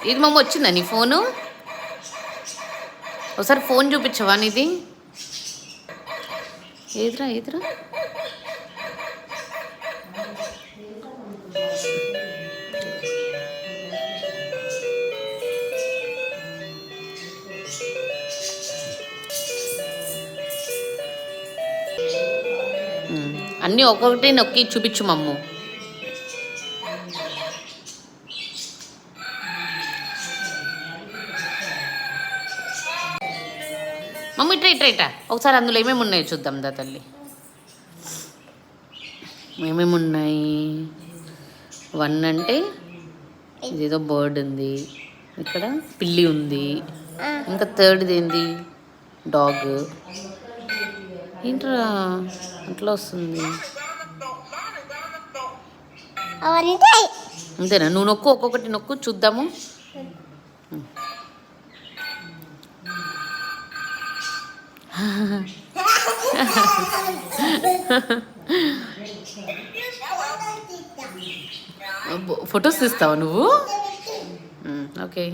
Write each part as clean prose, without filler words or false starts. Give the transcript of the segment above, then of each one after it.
ఇది మమ్మ వచ్చిందా నీ ఫోను? ఒకసారి ఫోన్ చూపించవా నీది? ఏదిరా ఏదిరా? అన్నీ ఒక్కొక్కటి నొక్కి చూపించు మమ్ము. మమ్మీ ఇట్రా ఒకసారి అందులో ఏమేమి ఉన్నాయో చూద్దాం దా తల్లి. ఏమేమి ఉన్నాయి? 1 అంటే ఇదేదో బర్డ్ ఉంది, ఇక్కడ పిల్లి ఉంది, ఇంకా 3rd ఏంది? డాగ్. ఏంట్రా అట్లా వస్తుంది? అంతేనా? నువ్వు నొక్కు, ఒక్కొక్కటి నొక్కు చూద్దాము. ఫొటోస్ తీస్తావా నువ్వు? ఓకే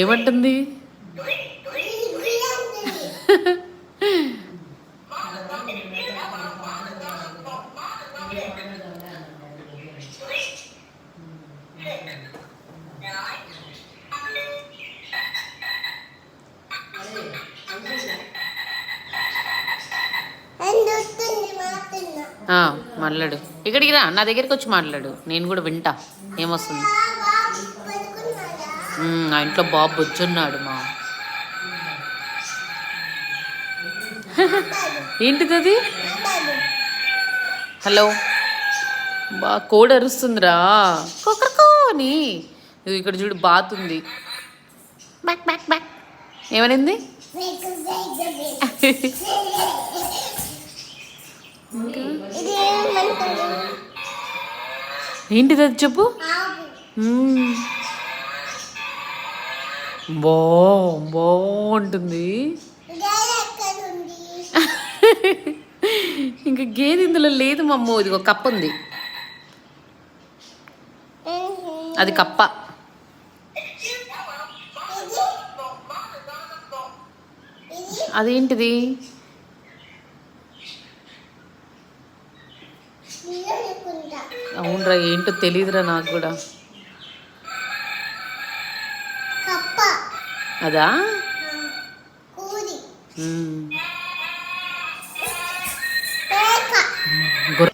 ఏమంటుంది? మాట్లాడు, ఇక్కడికి రా, నా దగ్గరికి వచ్చి మాట్లాడు, నేను కూడా వింటా ఏమొస్తుంది. ఆ ఇంట్లో బాబు బొచ్చున్నాడు మా. ఏంటిది అది? హలో బా కోడి అరుస్తుందిరా అని. ఇక్కడ చూడు బాత్ ఉంది. బ్యాక్ బ్యాక్ బ్యాక్ ఏమనింది? ఏంటిది అది చెప్పు. బాగుంటుంది. ఇంకా గేదె ఇందులో లేదు మమ్మ. ఇది ఒక కప్ప ఉంది, అది కప్ప. అదేంటిది? అవునరా, ఏంటో తెలియదురా నాకు కూడా. అదా?